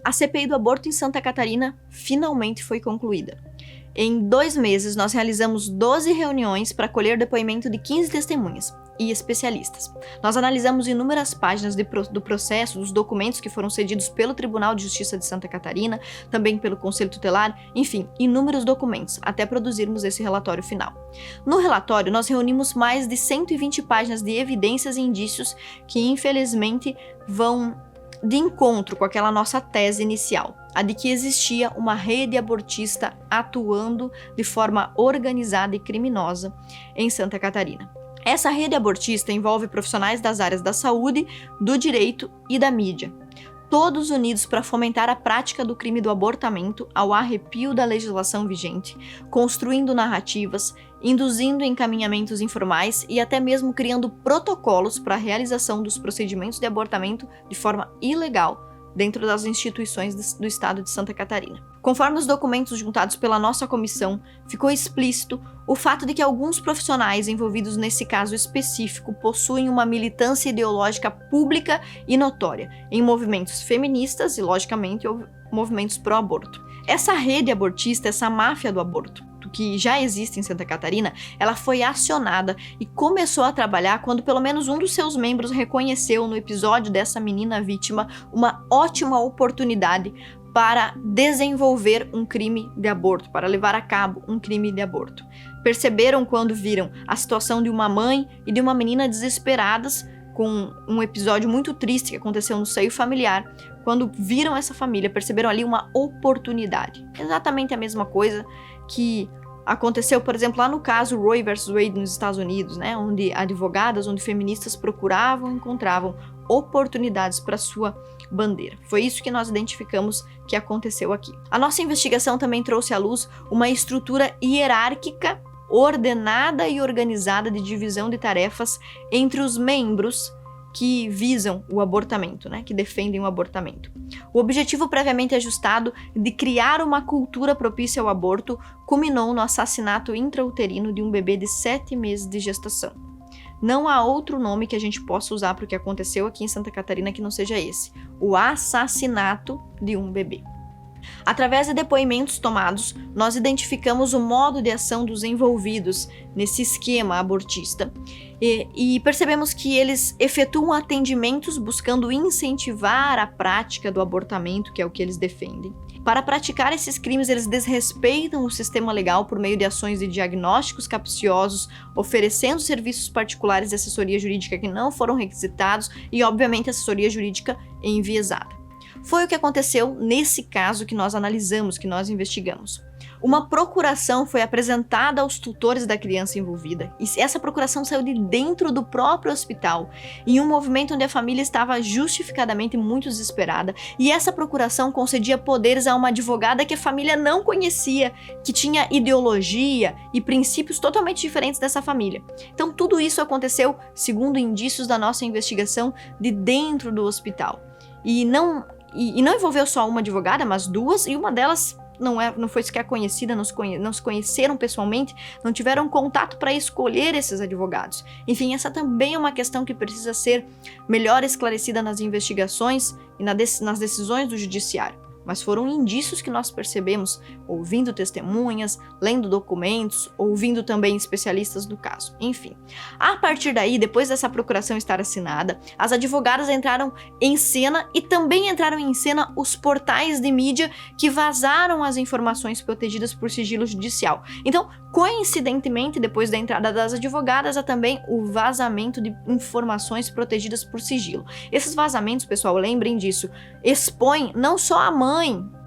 A CPI do aborto em Santa Catarina finalmente foi concluída. Em 2 meses, nós realizamos 12 reuniões para colher depoimento de 15 testemunhas e especialistas. Nós analisamos inúmeras páginas do processo, dos documentos que foram cedidos pelo Tribunal de Justiça de Santa Catarina, também pelo Conselho Tutelar, enfim, inúmeros documentos, até produzirmos esse relatório final. No relatório, nós reunimos mais de 120 páginas de evidências e indícios que, infelizmente, vão de encontro com aquela nossa tese inicial, a de que existia uma rede abortista atuando de forma organizada e criminosa em Santa Catarina. Essa rede abortista envolve profissionais das áreas da saúde, do direito e da mídia, todos unidos para fomentar a prática do crime do abortamento ao arrepio da legislação vigente, construindo narrativas, induzindo encaminhamentos informais e até mesmo criando protocolos para a realização dos procedimentos de abortamento de forma ilegal dentro das instituições do estado de Santa Catarina. Conforme os documentos juntados pela nossa comissão, ficou explícito o fato de que alguns profissionais envolvidos nesse caso específico possuem uma militância ideológica pública e notória em movimentos feministas e, logicamente, movimentos pró-aborto. Essa rede abortista, essa máfia do aborto, que já existe em Santa Catarina, ela foi acionada e começou a trabalhar quando pelo menos um dos seus membros reconheceu no episódio dessa menina vítima uma ótima oportunidade para desenvolver um crime de aborto, para levar a cabo um crime de aborto. Perceberam quando viram a situação de uma mãe e de uma menina desesperadas com um episódio muito triste que aconteceu no seio familiar. Quando viram essa família, perceberam ali uma oportunidade. Exatamente a mesma coisa que aconteceu, por exemplo, lá no caso Roe vs Wade nos Estados Unidos, né, onde advogadas, onde feministas procuravam e encontravam oportunidades para sua bandeira. Foi isso que nós identificamos que aconteceu aqui. A nossa investigação também trouxe à luz uma estrutura hierárquica, ordenada e organizada de divisão de tarefas entre os membros que visam o abortamento, né, que defendem o abortamento. O objetivo previamente ajustado de criar uma cultura propícia ao aborto culminou no assassinato intrauterino de um bebê de 7 meses de gestação. Não há outro nome que a gente possa usar para o que aconteceu aqui em Santa Catarina que não seja esse: o assassinato de um bebê. Através de depoimentos tomados, nós identificamos o modo de ação dos envolvidos nesse esquema abortista e percebemos que eles efetuam atendimentos buscando incentivar a prática do abortamento, que é o que eles defendem. Para praticar esses crimes, eles desrespeitam o sistema legal por meio de ações de diagnósticos capciosos, oferecendo serviços particulares de assessoria jurídica que não foram requisitados e, obviamente, assessoria jurídica enviesada. Foi o que aconteceu nesse caso que nós analisamos, que nós investigamos. Uma procuração foi apresentada aos tutores da criança envolvida, e essa procuração saiu de dentro do próprio hospital, em um movimento onde a família estava justificadamente muito desesperada, e essa procuração concedia poderes a uma advogada que a família não conhecia, que tinha ideologia e princípios totalmente diferentes dessa família. Então tudo isso aconteceu, segundo indícios da nossa investigação, de dentro do hospital. E não envolveu só uma advogada, mas 2, e uma delas não foi sequer conhecida, não se conheceram pessoalmente, não tiveram contato para escolher esses advogados. Enfim, essa também é uma questão que precisa ser melhor esclarecida nas investigações e nas decisões do judiciário. Mas foram indícios que nós percebemos ouvindo testemunhas, lendo documentos, ouvindo também especialistas do caso. Enfim, a partir daí, depois dessa procuração estar assinada, as advogadas entraram em cena e também entraram em cena os portais de mídia que vazaram as informações protegidas por sigilo judicial. Então, coincidentemente, depois da entrada das advogadas, há também o vazamento de informações protegidas por sigilo. Esses vazamentos, pessoal, lembrem disso, expõem não só a mãe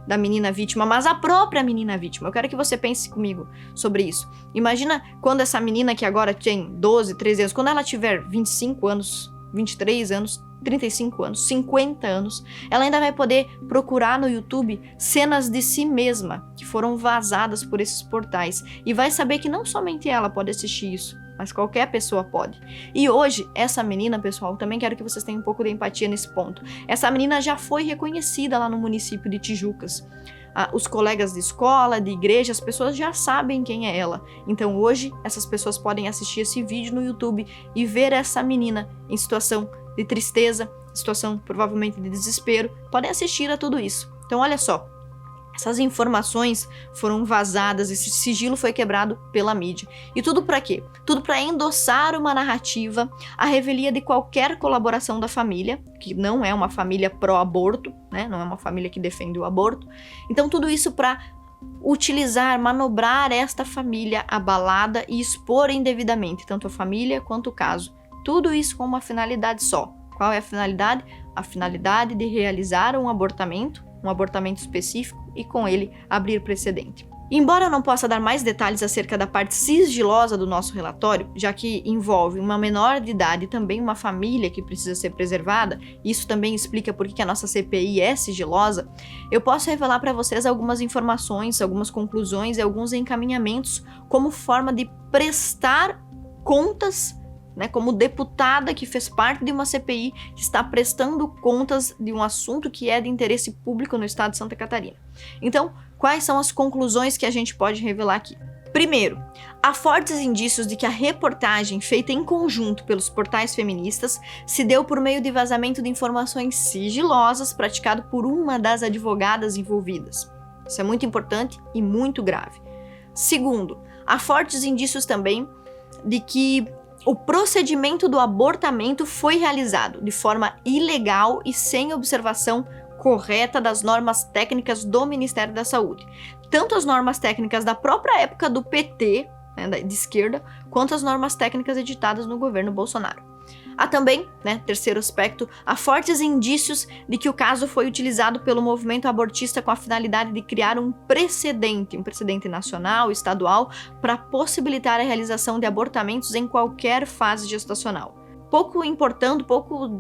da menina vítima, mas a própria menina vítima. Eu quero que você pense comigo sobre isso. Imagina quando essa menina que agora tem 12, 13 anos, quando ela tiver 25 anos, 23 anos, 35 anos, 50 anos, ela ainda vai poder procurar no YouTube cenas de si mesma que foram vazadas por esses portais e vai saber que não somente ela pode assistir isso, mas qualquer pessoa pode. E hoje, essa menina, pessoal, também quero que vocês tenham um pouco de empatia nesse ponto. Essa menina já foi reconhecida lá no município de Tijucas. Os colegas de escola, de igreja, as pessoas já sabem quem é ela. Então hoje, essas pessoas podem assistir esse vídeo no YouTube e ver essa menina em situação de tristeza, situação provavelmente de desespero, podem assistir a tudo isso. Então, olha só. Essas informações foram vazadas, esse sigilo foi quebrado pela mídia. E tudo para quê? Tudo para endossar uma narrativa à revelia de qualquer colaboração da família, que não é uma família pró-aborto, né? Não é uma família que defende o aborto. Então tudo isso para utilizar, manobrar esta família abalada e expor indevidamente tanto a família quanto o caso. Tudo isso com uma finalidade só. Qual é a finalidade? A finalidade de realizar um abortamento específico e com ele abrir precedente. Embora eu não possa dar mais detalhes acerca da parte sigilosa do nosso relatório, já que envolve uma menor de idade e também uma família que precisa ser preservada, isso também explica por que a nossa CPI é sigilosa, eu posso revelar para vocês algumas informações, algumas conclusões e alguns encaminhamentos como forma de prestar contas, né, como deputada que fez parte de uma CPI que está prestando contas de um assunto que é de interesse público no estado de Santa Catarina. Então, quais são as conclusões que a gente pode revelar aqui? Primeiro, há fortes indícios de que a reportagem feita em conjunto pelos portais feministas se deu por meio de vazamento de informações sigilosas praticado por uma das advogadas envolvidas. Isso é muito importante e muito grave. Segundo, há fortes indícios também de que o procedimento do abortamento foi realizado de forma ilegal e sem observação correta das normas técnicas do Ministério da Saúde. Tanto as normas técnicas da própria época do PT, né, de esquerda, quanto as normas técnicas editadas no governo Bolsonaro. Há também, terceiro aspecto, há fortes indícios de que o caso foi utilizado pelo movimento abortista com a finalidade de criar um precedente nacional, estadual, para possibilitar a realização de abortamentos em qualquer fase gestacional. Pouco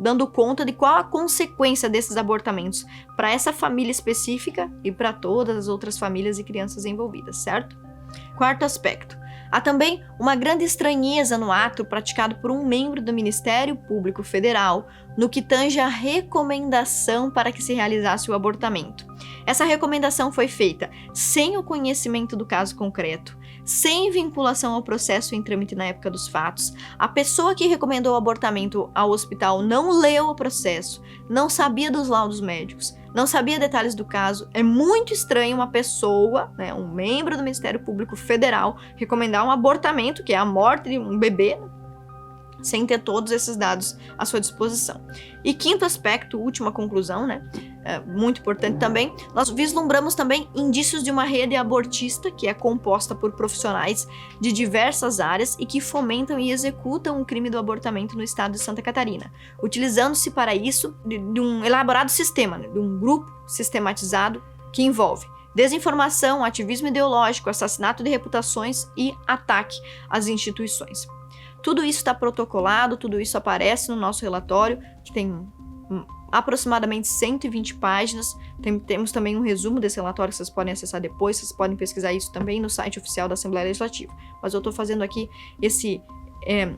dando conta de qual a consequência desses abortamentos para essa família específica e para todas as outras famílias e crianças envolvidas, certo? Quarto aspecto. Há também uma grande estranheza no ato praticado por um membro do Ministério Público Federal no que tange a recomendação para que se realizasse o abortamento. Essa recomendação foi feita sem o conhecimento do caso concreto, sem vinculação ao processo em trâmite na época dos fatos. A pessoa que recomendou o abortamento ao hospital não leu o processo, não sabia dos laudos médicos, não sabia detalhes do caso. É muito estranho uma pessoa, um membro do Ministério Público Federal, recomendar um abortamento, que é a morte de um bebê, sem ter todos esses dados à sua disposição. E quinto aspecto, última conclusão, muito importante também, nós vislumbramos também indícios de uma rede abortista que é composta por profissionais de diversas áreas e que fomentam e executam o crime do abortamento no estado de Santa Catarina, utilizando-se para isso de um elaborado sistema, de um grupo sistematizado que envolve desinformação, ativismo ideológico, assassinato de reputações e ataque às instituições. Tudo isso está protocolado, tudo isso aparece no nosso relatório, que tem aproximadamente 120 páginas. Temos também um resumo desse relatório que vocês podem acessar depois, vocês podem pesquisar isso também no site oficial da Assembleia Legislativa. Mas eu estou fazendo aqui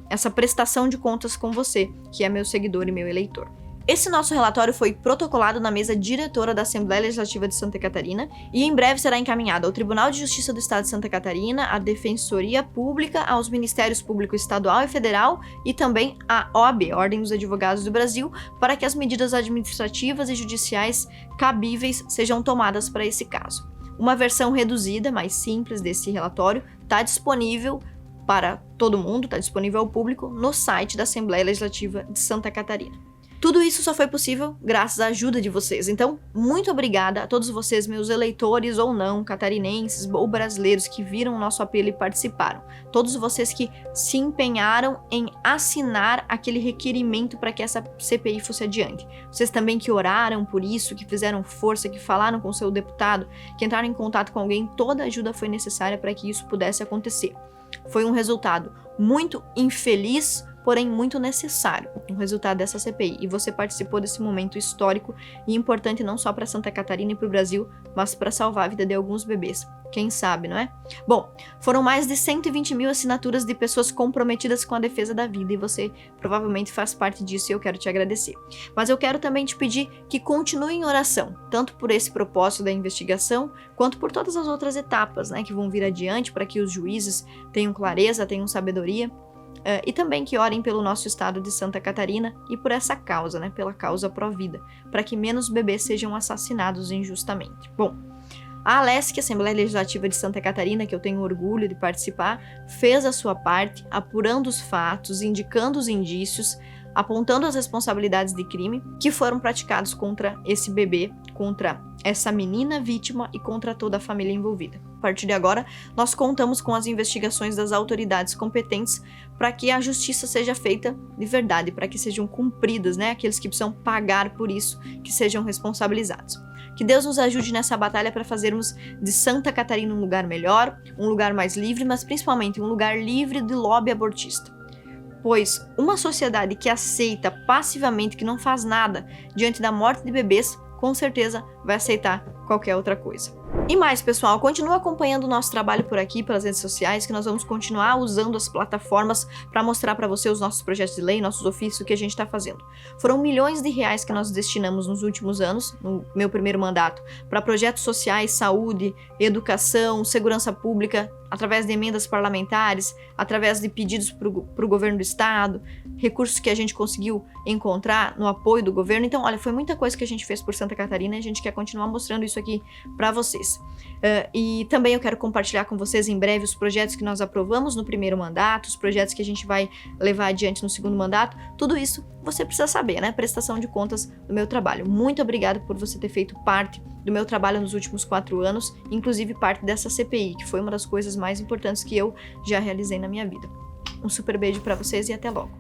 essa prestação de contas com você, que é meu seguidor e meu eleitor. Esse nosso relatório foi protocolado na mesa diretora da Assembleia Legislativa de Santa Catarina e em breve será encaminhado ao Tribunal de Justiça do Estado de Santa Catarina, à Defensoria Pública, aos Ministérios Público Estadual e Federal e também à OAB, Ordem dos Advogados do Brasil, para que as medidas administrativas e judiciais cabíveis sejam tomadas para esse caso. Uma versão reduzida, mais simples desse relatório, está disponível para todo mundo, está disponível ao público no site da Assembleia Legislativa de Santa Catarina. Tudo isso só foi possível graças à ajuda de vocês. Então, muito obrigada a todos vocês, meus eleitores ou não, catarinenses ou brasileiros que viram o nosso apelo e participaram. Todos vocês que se empenharam em assinar aquele requerimento para que essa CPI fosse adiante. Vocês também que oraram por isso, que fizeram força, que falaram com o seu deputado, que entraram em contato com alguém, toda ajuda foi necessária para que isso pudesse acontecer. Foi um resultado muito infeliz, porém muito necessário, um resultado dessa CPI. E você participou desse momento histórico e importante não só para Santa Catarina e para o Brasil, mas para salvar a vida de alguns bebês. Quem sabe, não é? Bom, foram mais de 120 mil assinaturas de pessoas comprometidas com a defesa da vida e você provavelmente faz parte disso e eu quero te agradecer. Mas eu quero também te pedir que continue em oração, tanto por esse propósito da investigação, quanto por todas as outras etapas, que vão vir adiante para que os juízes tenham clareza, tenham sabedoria E também que orem pelo nosso estado de Santa Catarina e por essa causa, né, pela causa pró-vida, para que menos bebês sejam assassinados injustamente. Bom, a ALESC, Assembleia Legislativa de Santa Catarina, que eu tenho orgulho de participar, fez a sua parte, apurando os fatos, indicando os indícios, apontando as responsabilidades de crime que foram praticados contra esse bebê, contra essa menina vítima e contra toda a família envolvida. A partir de agora, nós contamos com as investigações das autoridades competentes para que a justiça seja feita de verdade, para que sejam cumpridas, né? Aqueles que precisam pagar por isso, que sejam responsabilizados. Que Deus nos ajude nessa batalha para fazermos de Santa Catarina um lugar melhor, um lugar mais livre, mas principalmente um lugar livre de lobby abortista. Pois uma sociedade que aceita passivamente, que não faz nada diante da morte de bebês, com certeza vai aceitar qualquer outra coisa. E mais, pessoal, continua acompanhando o nosso trabalho por aqui, pelas redes sociais, que nós vamos continuar usando as plataformas para mostrar para você os nossos projetos de lei, nossos ofícios, o que a gente está fazendo. Foram milhões de reais que nós destinamos nos últimos anos, no meu primeiro mandato, para projetos sociais, saúde, educação, segurança pública, através de emendas parlamentares, através de pedidos para o governo do estado, recursos que a gente conseguiu encontrar no apoio do governo. Então, olha, foi muita coisa que a gente fez por Santa Catarina e a gente quer continuar mostrando isso aqui para vocês. E também eu quero compartilhar com vocês em breve os projetos que nós aprovamos no primeiro mandato, os projetos que a gente vai levar adiante no segundo mandato. Tudo isso você precisa saber, né? Prestação de contas do meu trabalho. Muito obrigada por você ter feito parte do meu trabalho nos últimos 4 anos, inclusive parte dessa CPI, que foi uma das coisas mais importantes que eu já realizei na minha vida. Um super beijo para vocês e até logo.